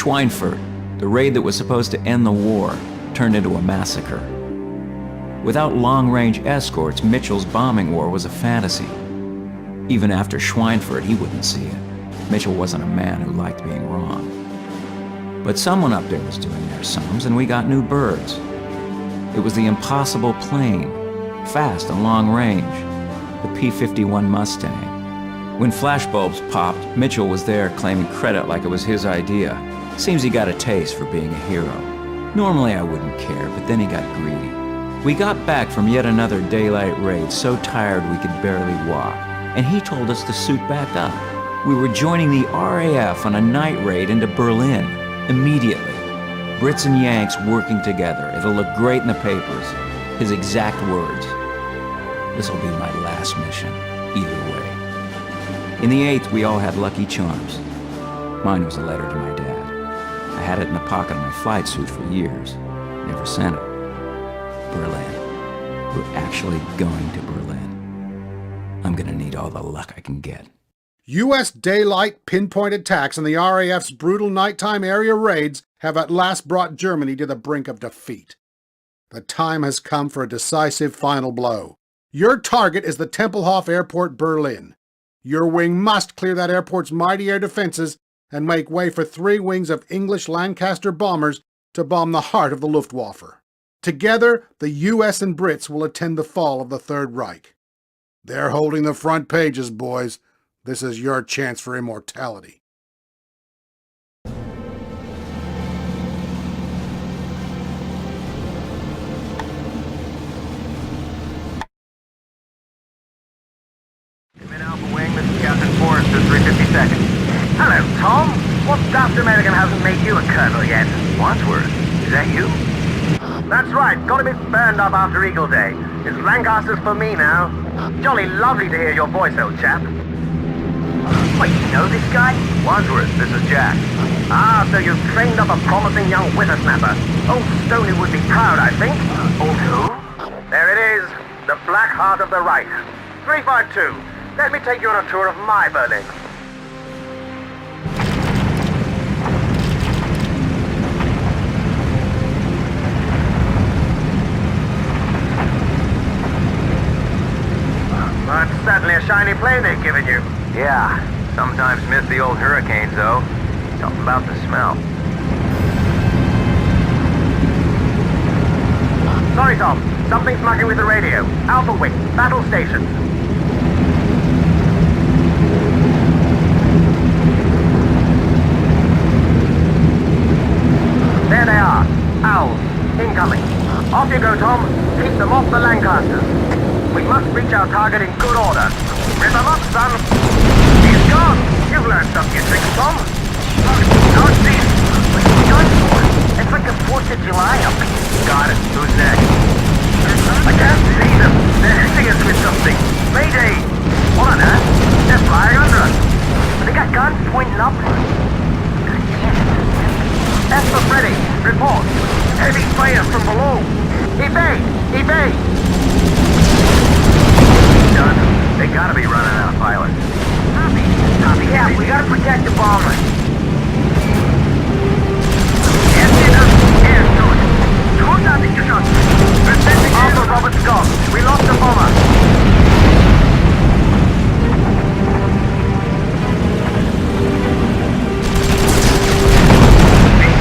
Schweinfurt, the raid that was supposed to end the war, turned into a massacre. Without long-range escorts, Mitchell's bombing war was a fantasy. Even after Schweinfurt, he wouldn't see it. Mitchell wasn't a man who liked being wrong. But someone up there was doing their sums, and we got new birds. It was the impossible plane, fast and long range, the P-51 Mustang. When flashbulbs popped, Mitchell was there claiming credit like it was his idea. Seems he got a taste for being a hero. Normally I wouldn't care, but then he got greedy. We got back from yet another daylight raid so tired we could barely walk, and he told us to suit back up. We were joining the RAF on a night raid into Berlin, immediately. Brits and Yanks working together. It'll look great in the papers. His exact words. This'll be my last mission, either way. In the 8th, we all had Lucky Charms. Mine was a letter to my dad. I had it in the pocket of my flight suit for years. Never sent it. Berlin. We're actually going to Berlin. I'm gonna need all the luck I can get. U.S. daylight pinpoint attacks and the RAF's brutal nighttime area raids have at last brought Germany to the brink of defeat. The time has come for a decisive final blow. Your target is the Tempelhof Airport, Berlin. Your wing must clear that airport's mighty air defenses and make way for 3 wings of English Lancaster bombers to bomb the heart of the Luftwaffe. Together, the U.S. and Brits will attend the fall of the Third Reich. They're holding the front pages, boys. This is your chance for immortality. Come in Alpha Wing, this is Captain Forrester, 352nd. Hello, Tom. What daft American hasn't made you a colonel yet? Wandsworth, is that you? That's right, got a bit burned up after Eagle Day. It's Lancaster's for me now. Jolly lovely to hear your voice, old chap. Wait, you know this guy? Wandsworth, this is Jack. Ah, so you've trained up a promising young whippersnapper. Old Stoney would be proud, I think. Old who? There it is, the black heart of the Reich. 352, let me take you on a tour of my Berlin. That's certainly a shiny plane they've given you. Yeah, sometimes miss the old hurricanes, though. Something about the smell. Sorry, Tom. Something's mucking with the radio. Alpha Wing, battle station. There they are. Owls. Incoming. Off you go, Tom. Keep them off the Lancasters. We must reach our target in good order. Rip them up, son. He's gone. You've learned some new tricks, Tom. Now it's these. What's he going for? It's like the 4th of July up here. Got it. Who's next? I can't see them. They're hitting us with something. Mayday. What on earth? They're flying under us. They got guns pointing upwards. That's for Freddy. Report. Heavy fire from below. Evade! Evade! Done. They gotta be running out of pilots. Copy. Copy. Yeah, we gotta protect the bomber. Air to it. Großartig geschossen. Alpha Robert's gone. We lost the bomber.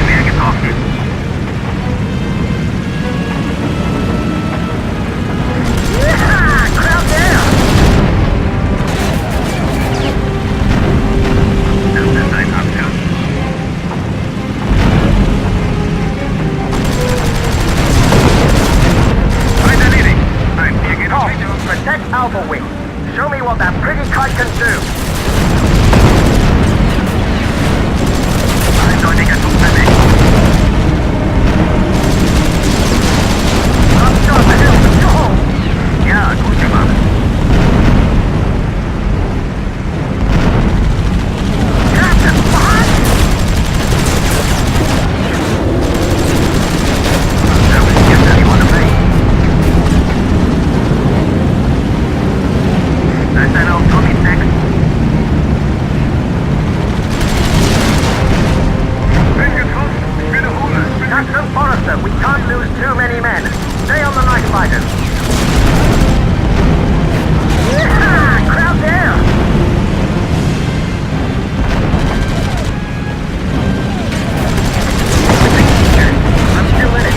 Mehr getroffen. Crowd there! seconds. Yeah! Crowd down! I'm still in it.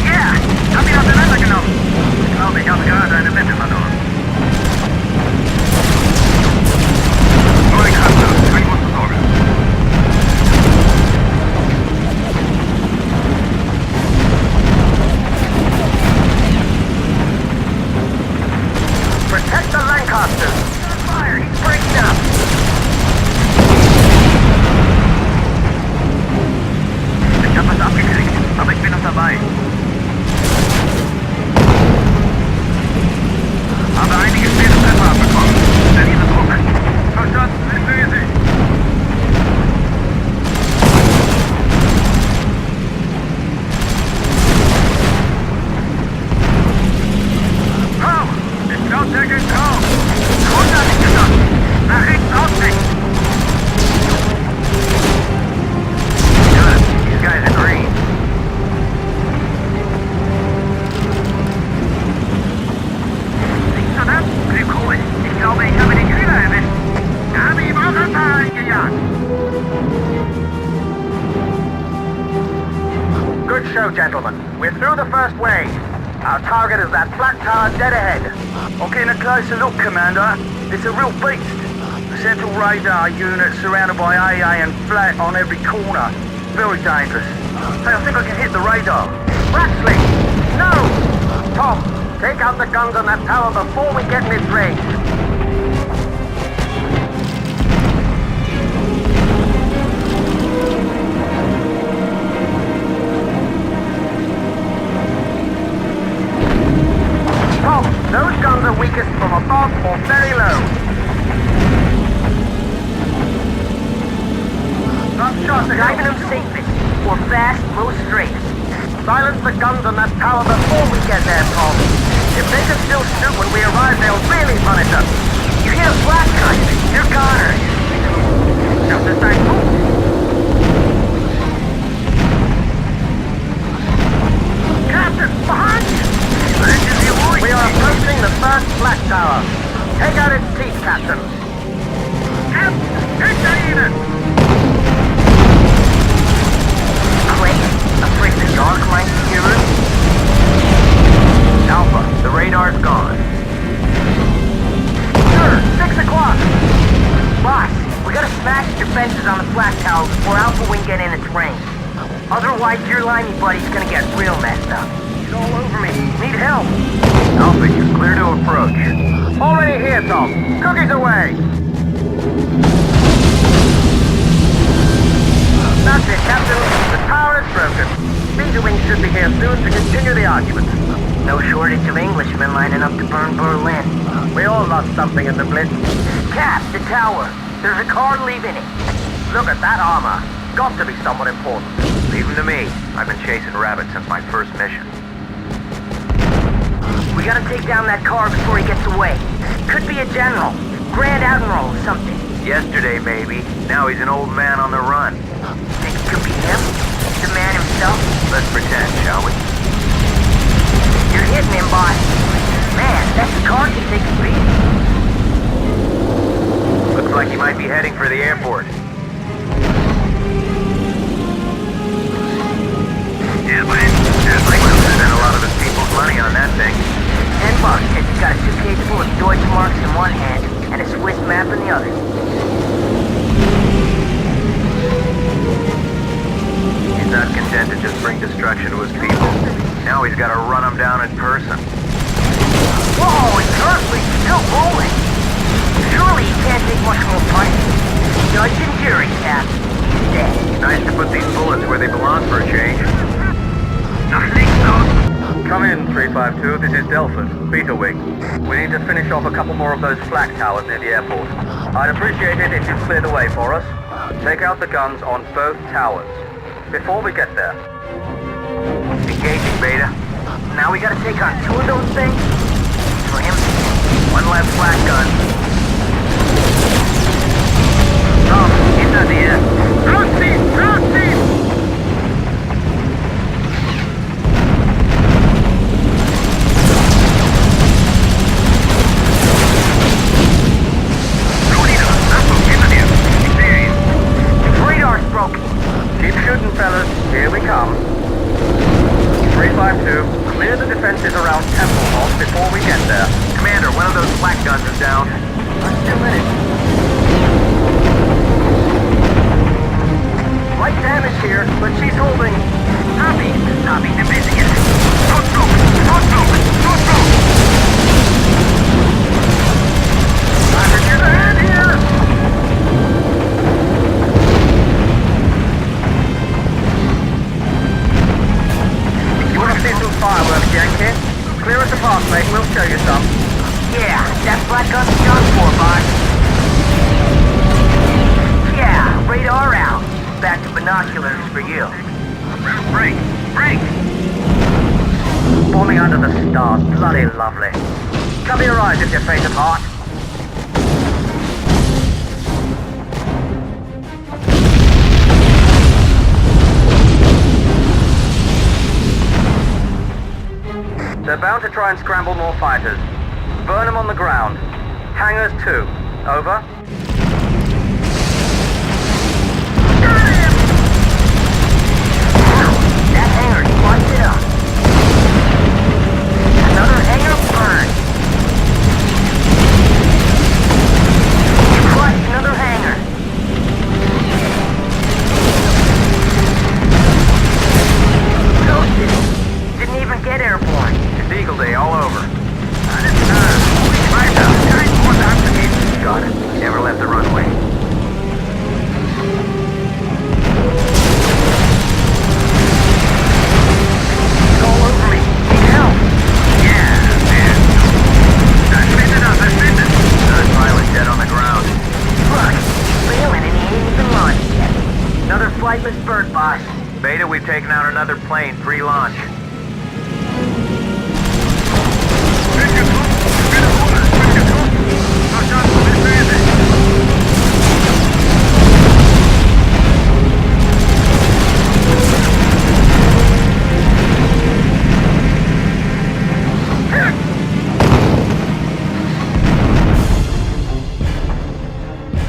Yeah! Copy out the like enough. I'll be out guard and a bit of a door. Protect the Lancaster! Fire! He's breaking up! Ich hab was abgekriegt, aber ich bin noch dabei. Habe einige schwere Treffer abbekommen. Verliere Druck. Verstanden, ich sehe Sie. Lautstärke ist drauf. Runter nicht geschossen. Nach rechts ausrichten. Good. These guys are green. Siehst du das? Wie cool. Ich glaube, ich habe den Kühler erwischt. Habe ihm auch ein paar eingejagt. Good show, gentlemen. We're through the first wave. Our target is that Flak tower dead ahead. Okay, in a closer look, Commander. It's a real beast. The central radar unit surrounded by AA and Flak on every corner. Very dangerous. Hey, I think I can hit the radar. Ratsley! No! Tom, take out the guns on that tower before we get mid-range. Tom, those guns are weakest from above or very low. Not shots guiding them safely, or fast, go straight. Silence the guns on that tower before we get there, Tom. If they can still shoot when we arrive, they'll really punish us. You hear a flash gun? You're Connor. Just as I hope. Captain, behind you! We are approaching the first Flak tower. Take out its teeth, Captain. Great. Afraid the dark might hear us? Alpha, the radar's gone. Sure, 6 o'clock. Boss, we gotta smash defenses on the Flak tower before Alpha Wing get in its range. Otherwise, your limey buddy's gonna get real messed up. He's all over me. Need help. Alpha, you're clear to approach. Already here, Tom. Cookies away. That's it, Captain. The tower is broken. Beta Wing should be here soon to continue the argument. No shortage of Englishmen lining up to burn Berlin. We all lost something in the Blitz. Cap, the tower. There's a car leaving it. Look at that armor. Got to be someone important. Leave him to me. I've been chasing rabbits since my first mission. We gotta take down that car before he gets away. Could be a general, Grand Admiral or something. Yesterday, maybe. Now he's an old man on the run. Think it could be him? The man himself? Let's pretend, shall we? You're hitting him, boss. Man, that car can take a beating. Looks like he might be heading for the airport. Yeah, but it's like we'll spend a lot of his people's money on that thing. $10 and he's got a suitcase full of Deutsche marks in one hand and a Swiss map in the other. He's not content to just bring destruction to his people. Now he's got to run them down in person. Whoa, it's currently still rolling. Surely he can't take much more punishment. Judge and jury, Cap. He's dead. Nice to put these bullets where they belong for a change. Come in, 352. This is Delphid, Beta Wing. We need to finish off a couple more of those Flak towers near the airport. I'd appreciate it if you'd clear the way for us. Take out the guns on both towers. Before we get there. Engaging, Beta. Now we gotta take on 2 of those things? For him, 1 left Flak gun. Tom, get out the air. Proceed! Proceed! come. 352, clear the defenses around Tempelhof before we get there. Commander, one of those flak guns is down. I'm still in it. Light damage here, but she's holding. Copy division it. Short stroke. Time to get ahead here. You want to see some fireworks, Yankee? Clear us a path, mate, we'll show you some. Yeah, that flak gun's done for, boss. Yeah, radar out. Back to binoculars for you. Break! Forming under the stars, bloody lovely. Cover your eyes if you're faint of heart. They're bound to try and scramble more fighters. Burn them on the ground. Hangars 2. Over. That hangar's busted up. Another hangar burned. Crushed another hangar. Ghosted. Didn't even get airborne. It's Eagle Day all over. Got it. Never left the runway. It's all over me. Need help. Yeah, man. That's it. Third pilot dead on the ground. Look, he's failing and he ain't even launched yet. Another flightless bird, boss. Beta, we've taken out another plane, pre-launch.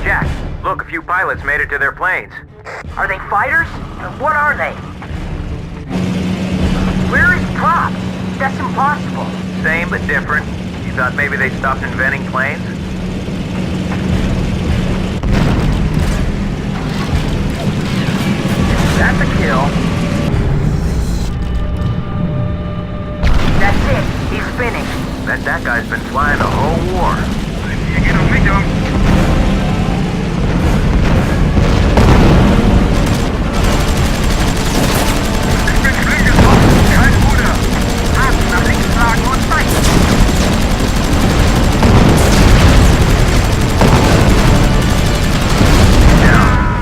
Jack, look, a few pilots made it to their planes. Are they fighters? What are they? Where is Prop? That's impossible. Same but different. You thought maybe they stopped inventing planes? That's a kill. That's it. He's finished. Bet that guy's been flying the whole war.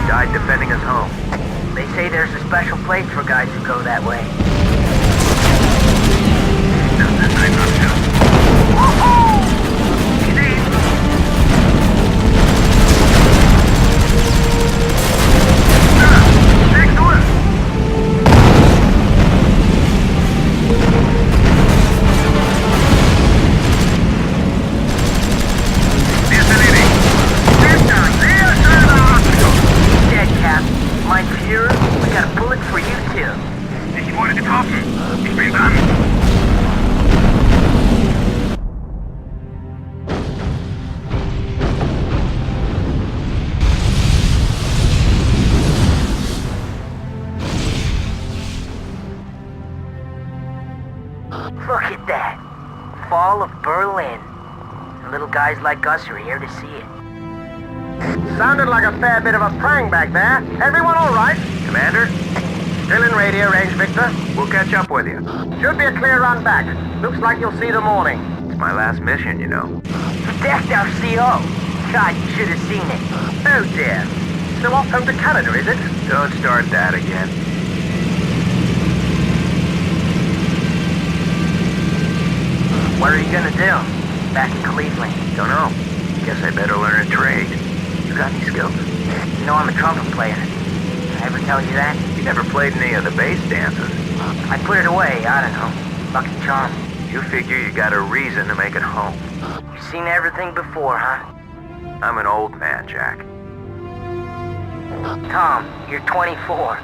Died defending his home. They say there's a special place for guys who go that way. Dead, Cap. Mein Führer, we got a bullet for you too. Ich wurde getroffen. Ich bin dran. Look at that. Fall of Berlin. And little guys like us are here to see it. Sounded like a fair bit of a prang back there. Everyone all right? Commander? Still in radio range, Victor. We'll catch up with you. Should be a clear run back. Looks like you'll see the morning. It's my last mission, you know. That's our CO. God, you should have seen it. Oh dear. So off home to Canada, is it? Don't start that again. What are you gonna do? Back in Cleveland. Don't know. Guess I better learn a trade. You got any skills? You know I'm a trumpet player. Did I ever tell you that? You never played any of the bass dances. I put it away, I don't know. Lucky charm. You figure you got a reason to make it home. You've seen everything before, huh? I'm an old man, Jack. Tom, you're 24.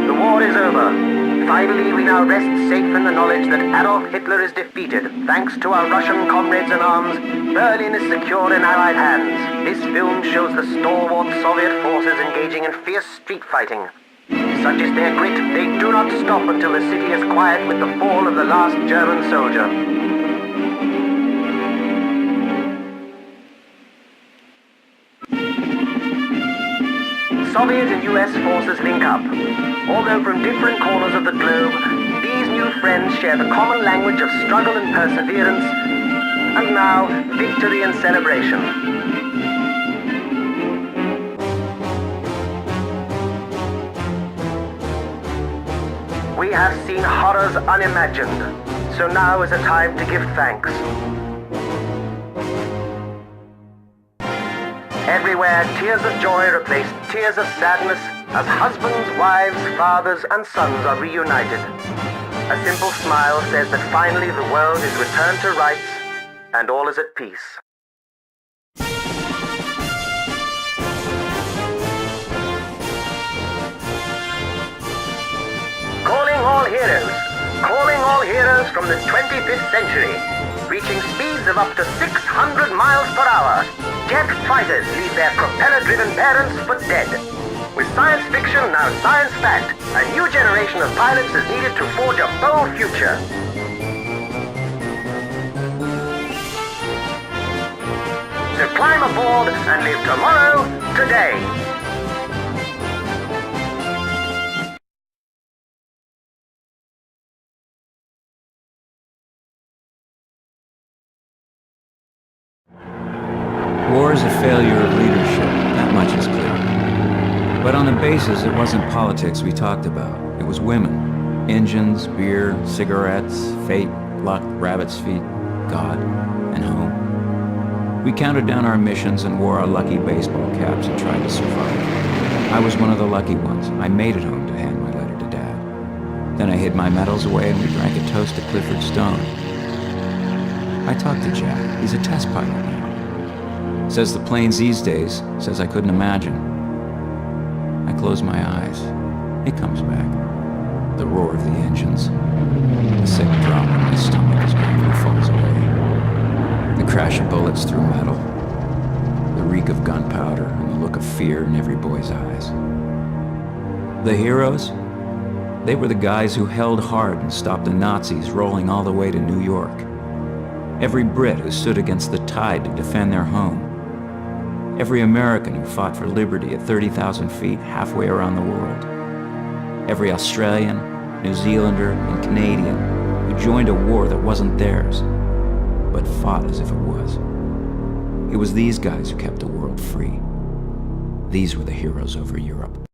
The war is over. Finally, we now rest safe in the knowledge that Adolf Hitler is defeated. Thanks to our Russian comrades in arms, Berlin is secure in Allied hands. This film shows the stalwart Soviet forces engaging in fierce street fighting. Such is their grit, they do not stop until the city is quiet with the fall of the last German soldier. Soviet and US forces link up. Although from different corners of the globe, these new friends share the common language of struggle and perseverance, and now, victory and celebration. We have seen horrors unimagined, so now is a time to give thanks. Everywhere, tears of joy replace tears of sadness as husbands, wives, fathers, and sons are reunited. A simple smile says that finally the world is returned to rights and all is at peace. Calling all heroes from the 25th century, reaching speeds of up to 600 miles per hour. Jet fighters leave their propeller-driven parents for dead. With science fiction now science fact, a new generation of pilots is needed to forge a bold future. So climb aboard and live tomorrow, today. War is a failure of leadership, that much is clear. But on the basis, it wasn't politics we talked about. It was women. Engines, beer, cigarettes, fate, luck, rabbit's feet, God, and home. We counted down our missions and wore our lucky baseball caps and tried to survive. I was one of the lucky ones. I made it home to hand my letter to Dad. Then I hid my medals away and we drank a toast to Clifford Stone. I talked to Jack. He's a test pilot now. Says the planes these days, says I couldn't imagine. I close my eyes. It comes back. The roar of the engines. The sick drop in my stomach as gravity falls away. The crash of bullets through metal. The reek of gunpowder and the look of fear in every boy's eyes. The heroes? They were the guys who held hard and stopped the Nazis rolling all the way to New York. Every Brit who stood against the tide to defend their home. Every American who fought for liberty at 30,000 feet halfway around the world. Every Australian, New Zealander, and Canadian who joined a war that wasn't theirs, but fought as if it was. It was these guys who kept the world free. These were the heroes over Europe.